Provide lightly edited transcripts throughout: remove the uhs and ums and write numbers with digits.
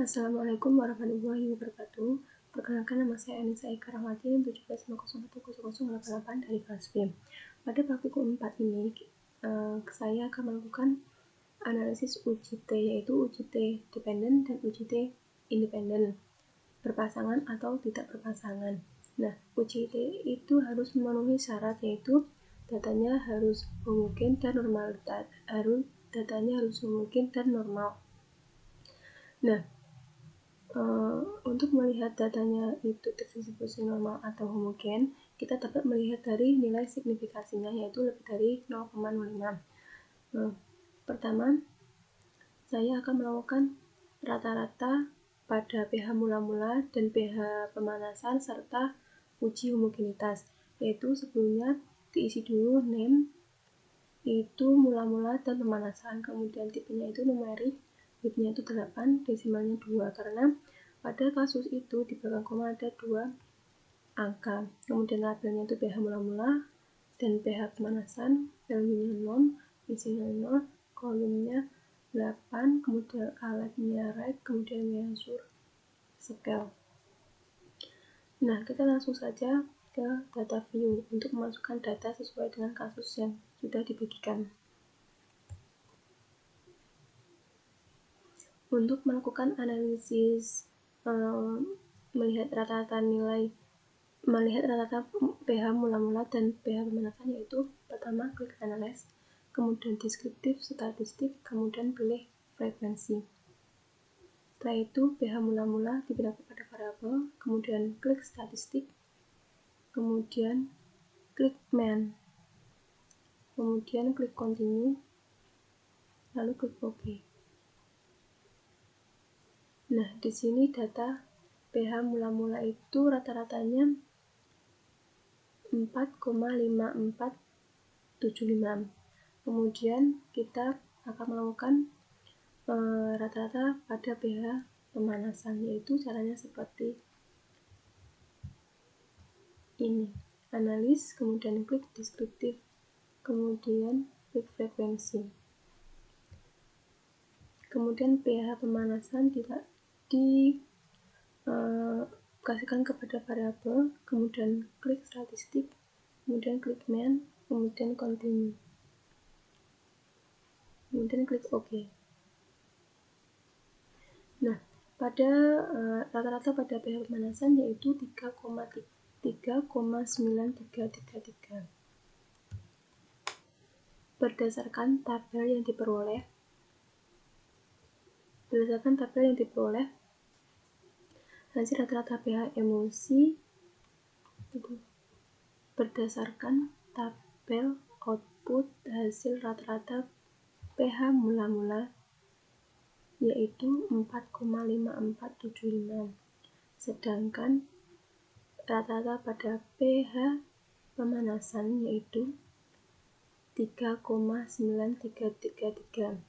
Assalamualaikum warahmatullahi wabarakatuh. Perkenalkan, nama saya Anissa Eka Rahmati, 17501088 dari kelas B. Pada praktikum 4 ini, saya akan melakukan analisis uji T, yaitu uji T dependen dan uji T independen, berpasangan atau tidak berpasangan. Nah, uji T itu harus memenuhi syarat, yaitu datanya harus homogen dan normal. Nah, untuk melihat datanya itu terdistribusi normal atau homogen, kita dapat melihat dari nilai signifikasinya, yaitu lebih dari 0,05. Pertama, saya akan melakukan rata-rata pada pH mula-mula dan pH pemanasan serta uji homogenitas, yaitu sebelumnya diisi dulu name itu mula-mula dan pemanasan, kemudian tipenya itu numerik, bitnya itu 8, desimalnya 2, karena pada kasus itu di belakang koma ada 2 angka. Kemudian labelnya itu pH mula-mula dan pH pemanasan, value-nya 0, isinya 0, kolomnya 8, kemudian alatnya rek, kemudian measure scale. Nah, kita langsung saja ke data view untuk memasukkan data sesuai dengan kasus yang sudah dibagikan. Untuk melakukan analisis melihat rata-rata pH mula-mula dan pH pemanasan, yaitu pertama klik analyze, kemudian deskriptif, statistik, kemudian pilih frekuensi. Setelah itu pH mula-mula diberikan pada variabel, kemudian klik statistik, kemudian klik main, kemudian klik continue, lalu klik OK. Nah, di sini data pH mula-mula itu rata-ratanya 4,5475. Kemudian kita akan melakukan rata-rata pada pH pemanasan, yaitu caranya seperti ini. Analis, kemudian klik deskriptif, kemudian klik frekuensi. Kemudian pH pemanasan tidak dikasihkan kepada variabel, kemudian klik statistik, kemudian klik main, kemudian continue, kemudian klik OK. Nah, pada rata-rata pada pH pemanasan yaitu 3,9333. Berdasarkan tabel yang diperoleh, hasil rata-rata pH emulsi berdasarkan tabel output hasil rata-rata pH mula-mula yaitu 4,5475, sedangkan rata-rata pada pH pemanasan yaitu 3,9333.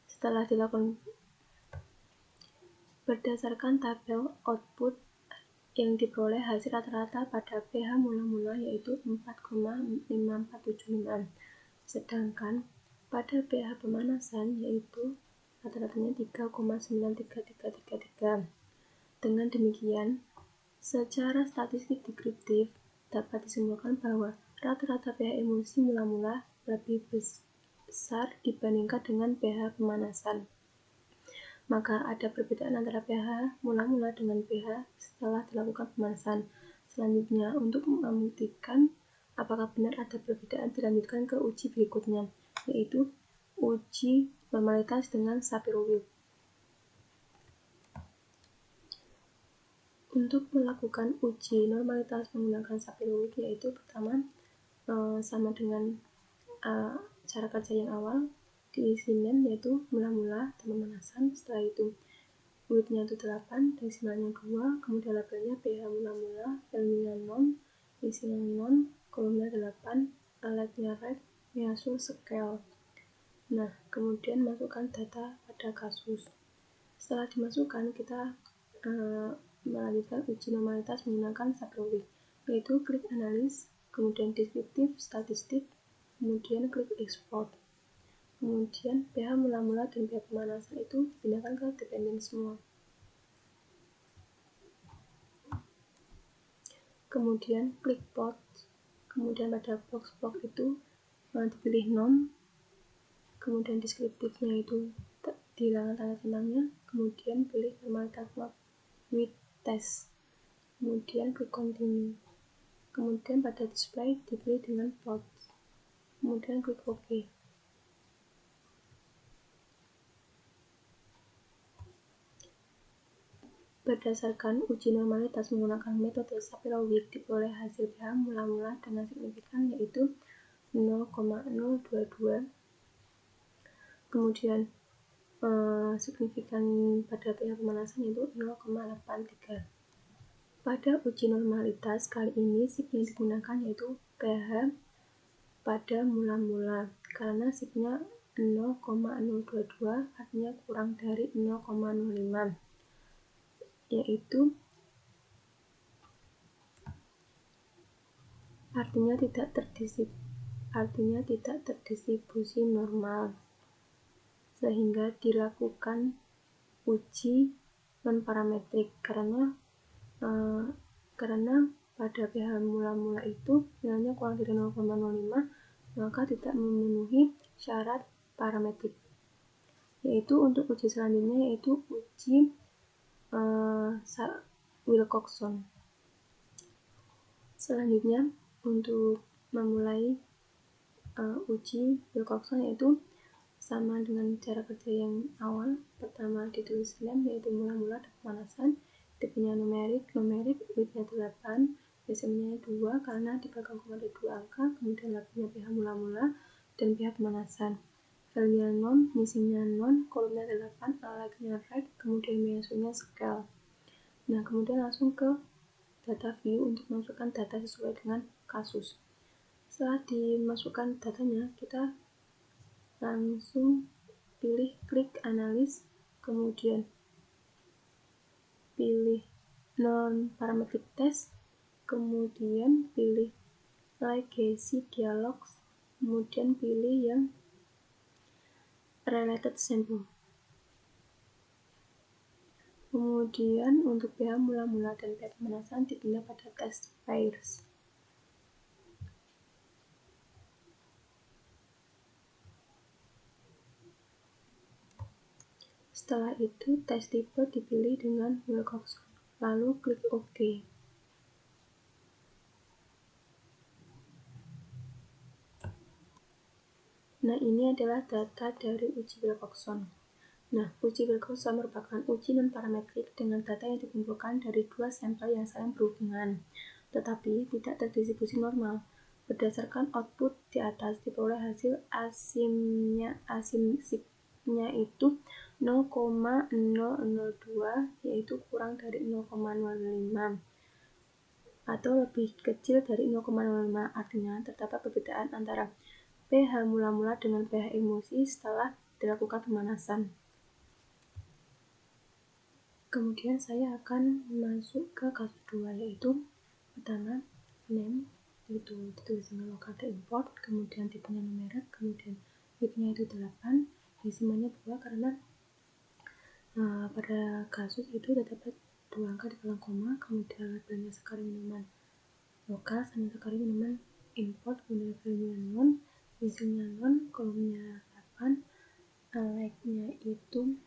Setelah dilakukan berdasarkan tabel output yang diperoleh hasil rata-rata pada pH mula-mula yaitu 4,5475, sedangkan pada pH pemanasan yaitu rata-ratanya 3,9333. Dengan demikian, secara statistik deskriptif dapat disimpulkan bahwa rata-rata pH emulsi mula-mula lebih besar dibandingkan dengan pH pemanasan. Maka ada perbedaan antara pH mula-mula dengan pH setelah dilakukan pemanasan. Selanjutnya, untuk membuktikan apakah benar ada perbedaan, dilanjutkan ke uji berikutnya, yaitu uji normalitas dengan Shapiro-Wilk. Untuk melakukan uji normalitas menggunakan Shapiro-Wilk, yaitu pertama sama dengan cara kerja yang awal, diisi name yaitu mula-mula dan pemanasan. Setelah itu widthnya itu 8, desimalnya 2, kemudian labelnya pH mula-mula, value-nya 0, isinya 0, kolomnya 8, alatnya rek, measure scale. Nah, kemudian masukkan data pada kasus. Setelah dimasukkan, kita melanjutkan uji normalitas menggunakan Shapiro-Wilk, yaitu klik analis, kemudian deskriptif, statistik, kemudian klik export. Kemudian pH mula-mula dan pH pemanasan itu dipindahkan ke dependent semua. Kemudian klik plot. Kemudian pada box itu dipilih non. Kemudian deskriptifnya itu dihilangkan tanda centangnya. Kemudian pilih normalitas map with test. Kemudian klik continue. Kemudian pada display dipilih dengan plot. Kemudian klik OK. Berdasarkan uji normalitas menggunakan metode Shapiro-Wilk diperoleh hasil pH mula-mula dengan signifikan yaitu 0,022. Kemudian signifikan pada pH pemanasan itu 0,83. Pada uji normalitas kali ini sigma yang digunakan yaitu pH pada mula-mula karena sigma 0,022 artinya kurang dari 0,05, yaitu artinya tidak terdistribusi normal, sehingga dilakukan uji non-parametrik karena pada pH mula-mula itu nilainya kurang dari 0,05, maka tidak memenuhi syarat parametrik. Yaitu untuk uji selanjutnya yaitu uji Wilcoxon. Selanjutnya untuk memulai uji Wilcoxon yaitu sama dengan cara kerja yang awal. Pertama ditulis name yaitu mula-mula dan pemanasan, tipenya numerik widthnya 8, decimalnya 2 karena di belakang koma ada 2 angka, kemudian labelnya pH mula-mula dan pH pemanasan, value-nya non, missing-nya non, kolomnya 8, like-nya red, kemudian measunya scale. Nah, kemudian langsung ke data view untuk masukkan data sesuai dengan kasus. Setelah dimasukkan datanya, kita langsung pilih klik analis, kemudian pilih non-parametric test, kemudian pilih legacy dialogs, kemudian pilih yang related sample. Kemudian untuk pH mula-mula dan pH pemanasan dipindah pada test pairs. Setelah itu tes tipe dipilih dengan Wilcoxon, lalu klik OK. Nah, ini adalah data dari uji Wilcoxon. Nah, uji Wilcoxon merupakan uji non-parametrik dengan data yang dikumpulkan dari dua sampel yang saling berhubungan, tetapi tidak terdistribusi normal. Berdasarkan output di atas diperoleh hasil asimnya itu 0,002, yaitu kurang dari 0,05 atau lebih kecil dari 0,05. Artinya terdapat perbedaan antara pH mula-mula dengan pH emulsi setelah dilakukan pemanasan. Kemudian saya akan masuk ke kasus 2, yaitu pertama name, itu ditulis dengan lokal import, kemudian tipenya numerik, kemudian widthnya itu 8, decimalnya 2 karena pada kasus itu terdapat 2 angka di belakang koma, kemudian labelnya sekali minuman lokal sama sekali minuman import, kemudian value-nya non, missing-nya non, kolomnya 8, like-nya itu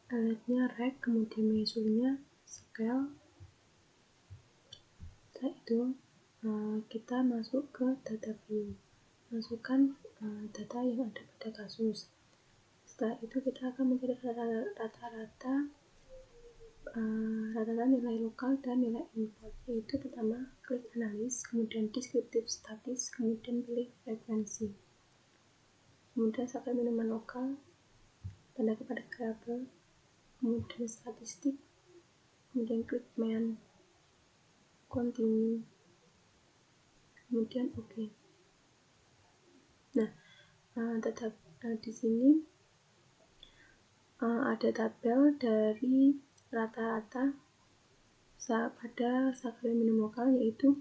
like-nya red, kemudian measunya scale. Setelah itu kita masuk ke data view, masukkan data yang ada pada kasus. Setelah itu kita akan mencari rata-rata nilai lokal dan nilai import, yaitu pertama klik analis, kemudian deskriptif statis, kemudian pilih frekuensi, kemudian sampai minuman lokal, tanda kepada variabel, kemudian statistik, kemudian klik main, continue, kemudian OK. Nah, tetap di sini ada tabel dari rata-rata pada sakral minum lokal, yaitu